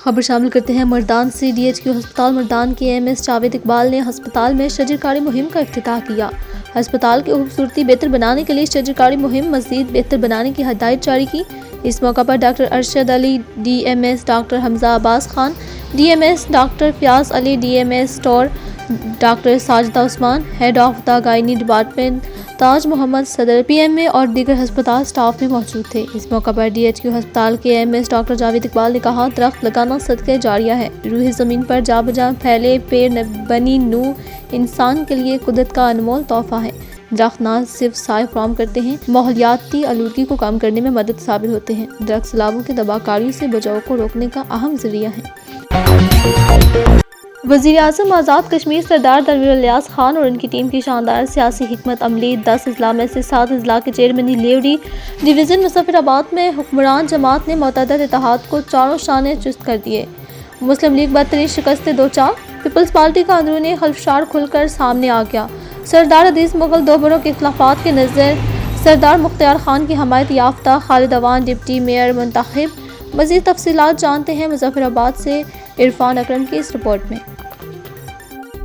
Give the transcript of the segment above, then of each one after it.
خبر شامل کرتے ہیں مردان سے۔ ڈی ایچ کیو ہسپتال مردان کے ایم ایس جاوید اقبال نے ہسپتال میں شجرکاری مہم کا افتتاح کیا۔ ہسپتال کی خوبصورتی بہتر بنانے کے لیے شجرکاری مہم مزید بہتر بنانے کی ہدایت جاری کی۔ اس موقع پر doctor Arshad Ali D M S, doctor Hamza Abbas Khan D M S, doctor Fayyaz Ali D M S اور doctor Sajida Usman head of the gynae department, Taj Muhammad صدر پی ایم اے اور دیگر ہسپتال سٹاف بھی موجود تھے۔ اس موقع پر ڈی ایچ کیو ہسپتال کے M S doctor Javed Iqbal نے کہا، درخت لگانا صدقہ جاریہ ہے۔ روح زمین پر جا بجا پھیلے پیڑ بنی نوع انسان کے لیے قدرت کا انمول تحفہ ہے۔ درخت نہ صرف سائے فراہم کرتے ہیں، ماحولیاتی آلودگی کو کم کرنے میں مدد ثابت ہوتے ہیں۔ درخت سیلابوں کے دباؤ کاریوں سے بچاؤ کو روکنے کا اہم ذریعہ ہیں۔ وزیر اعظم آزاد کشمیر سردار تنویر الیاس خان اور ان کی ٹیم کی شاندار سیاسی حکمت عملی 10 اضلاع میں سے 7 اضلاع کے چیئرمین لیوری ڈویژن مظفر آباد میں حکمران جماعت نے متعدد اتحاد کو چاروں شانے چست کر دیے۔ مسلم لیگ بدترین شکست سے دوچار، پیپلز پارٹی کا اندرونی خلفشار کھل کر سامنے آ گیا۔ سردار عزیز مغل دو بڑوں کے اختلافات کے نظر سردار مختار خان کی حمایت یافتہ خالد عوان ڈپٹی میئر منتخب۔ مزید تفصیلات جانتے ہیں مظفر آباد سے عرفان اکرم کی اس رپورٹ میں۔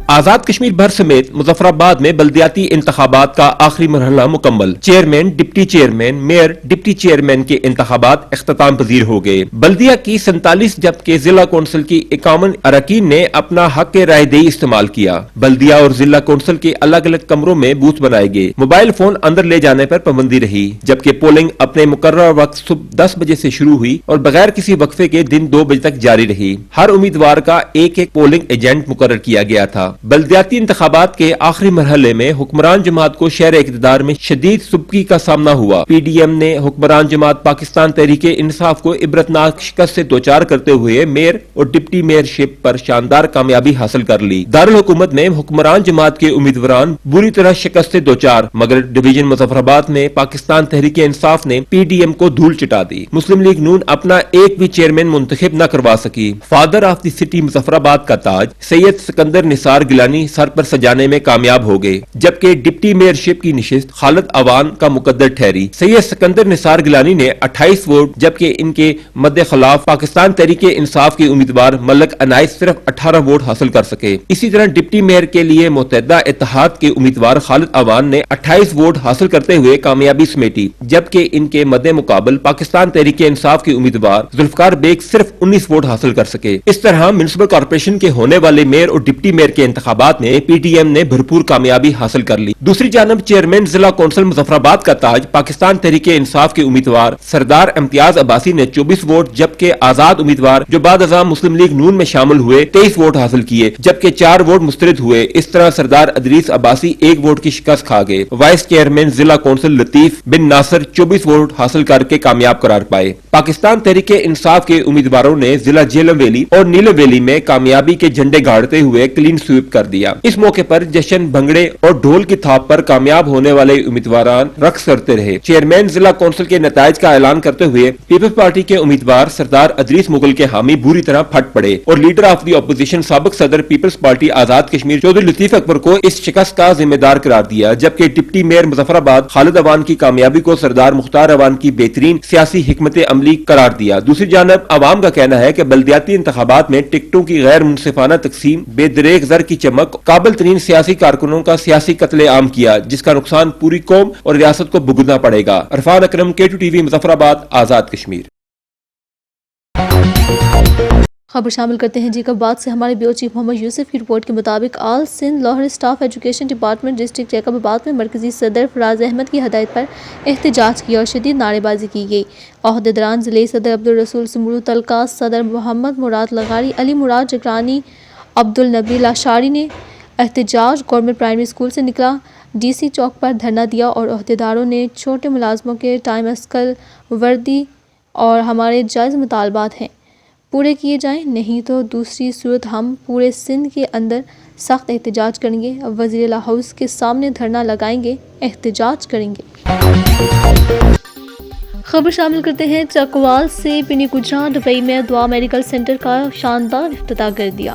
آزاد کشمیر بھر سمیت مظفر آباد میں بلدیاتی انتخابات کا آخری مرحلہ مکمل۔ Chairman, deputy chairman, mayor, deputy chairman کے انتخابات اختتام پذیر ہو گئے۔ بلدیہ کی 47 جبکہ ضلع کونسل کی 51 اراکین نے اپنا حق رائے دہی استعمال کیا۔ بلدیہ اور ضلع کونسل کے الگ الگ کمروں میں بوتھ بنائے گئے۔ موبائل فون اندر لے جانے پر پابندی رہی، جبکہ پولنگ اپنے مقررہ وقت صبح 10 بجے سے شروع ہوئی اور بغیر کسی وقفے کے دن 2 بجے تک جاری رہی۔ ہر امیدوار کا ایک پولنگ ایجنٹ مقرر کیا گیا تھا۔ بلدیاتی انتخابات کے آخری مرحلے میں حکمران جماعت کو شہر اقتدار میں شدید سبکی کا سامنا ہوا۔ پی ڈی ایم نے حکمران جماعت پاکستان تحریک انصاف کو عبرتناک شکست سے دوچار کرتے ہوئے میئر اور ڈپٹی میئر شپ پر شاندار کامیابی حاصل کر لی۔ دارالحکومت میں حکمران جماعت کے امیدواران بری طرح شکست سے دوچار، مگر ڈویژن مظفر آباد میں پاکستان تحریک انصاف نے پی ڈی ایم کو دھول چٹا دی۔ مسلم لیگ نون اپنا ایک بھی چیئرمین منتخب نہ کروا سکی۔ Father of the city Muzaffar آباد کا تاج سید سکندر نثار گیلانی سر پر سجانے میں کامیاب ہو گئے، جبکہ ڈپٹی میئر شپ کی نشست خالد عوان کا مقدر ٹھہری۔ سید سکندر نثار گیلانی نے 28 ووٹ، جبکہ ان کے مد خلاف پاکستان تحریک انصاف کے امیدوار ملک عنایت صرف 18 ووٹ حاصل کر سکے۔ اسی طرح ڈپٹی میئر کے لیے متحدہ اتحاد کے امیدوار خالد عوان نے 28 ووٹ حاصل کرتے ہوئے کامیابی سمیٹی، جبکہ ان کے مد مقابل پاکستان تحریک انصاف کے امیدوار ذوالفقار بیگ صرف 19 ووٹ حاصل کر سکے۔ اس طرح میونسپل کارپوریشن کے ہونے والے میئر اور ڈپٹی میئر کے انتخابات میں پی ڈی ایم نے بھرپور کامیابی حاصل کر لی۔ دوسری جانب چیئرمین ضلع کونسل مظفر آباد کا تاج پاکستان تحریک انصاف کے امیدوار سردار امتیاز عباسی نے 24 ووٹ، جبکہ آزاد امیدوار جو بعد ازاں مسلم لیگ نون میں شامل ہوئے 23 ووٹ حاصل کیے، جبکہ 4 ووٹ مسترد ہوئے۔ اس طرح سردار ادریس عباسی 1 ووٹ کی شکست کھا گئے۔ وائس چیئرمین ضلع کونسل لطیف بن ناصر 24 ووٹ حاصل کر کے کامیاب قرار پائے۔ پاکستان تحریک انصاف کے امیدواروں نے ضلع جہلم ویلی اور نیلم ویلی میں کامیابی کے جھنڈے گاڑتے ہوئے کلین سویپ کر دیا۔ اس موقع پر جشن، بھنگڑے اور ڈھول کی تھاپ پر کامیاب ہونے والے امیدواران رقص کرتے رہے۔ چیئرمین ضلع کونسل کے نتائج کا اعلان کرتے ہوئے پیپلز پارٹی کے امیدوار سردار ادریس مغل کے حامی بری طرح پھٹ پڑے اور لیڈر آف دی اپوزیشن سابق صدر پیپلز پارٹی آزاد کشمیر چودھری لطیف اکبر کو اس شکست کا ذمہ دار قرار دیا، جبکہ ڈپٹی میئر مظفر آباد خالد عوان کی کامیابی کو سردار مختار عوان کی بہترین سیاسی حکمت عملی قرار دیا۔ دوسری جانب عوام کا کہنا ہے کہ بلدیاتی انتخابات میں ٹکٹوں کی غیر منصفانہ تقسیم، بے دریغ زر کی چمک، قابل ترین سیاسی کارکنوں کا سیاسی قتل عام کیا، جس کا نقصان پوری قوم اور ریاست کو بھگتنا پڑے گا۔ عرفان اکرم، K2 TV، مظفر آباد، آزاد کشمیر۔ خبر شامل کرتے ہیں جیکب آباد سے۔ ہمارے بیورو چیف محمد یوسف کی رپورٹ کے مطابق all Sindh Lahore staff education department district Jacobabad میں مرکزی صدر فراز احمد کی ہدایت پر احتجاج کیا اور شدید نعرے بازی کی گئی۔ عہدیداران ضلعی صدر عبدالرسول سمرو تلکا، صدر محمد مراد لغاری، علی مراد جگرانی، عبدالنبی لاشاری نے احتجاج گورنمنٹ پرائمری اسکول سے نکلا، ڈی سی چوک پر دھرنا دیا اور عہدیداروں نے چھوٹے ملازموں کے ٹائم اسکل، وردی اور ہمارے جائز مطالبات ہیں پورے کیے جائیں، نہیں تو دوسری صورت ہم پورے سندھ کے اندر سخت احتجاج کریں گے، وزیراعلیٰ ہاؤس کے سامنے دھرنا لگائیں گے، احتجاج کریں گے۔ خبر شامل کرتے ہیں چکوال سے۔ پنی کجرا دبئی میں دعا میڈیکل سینٹر کا شاندار افتتاح کر دیا۔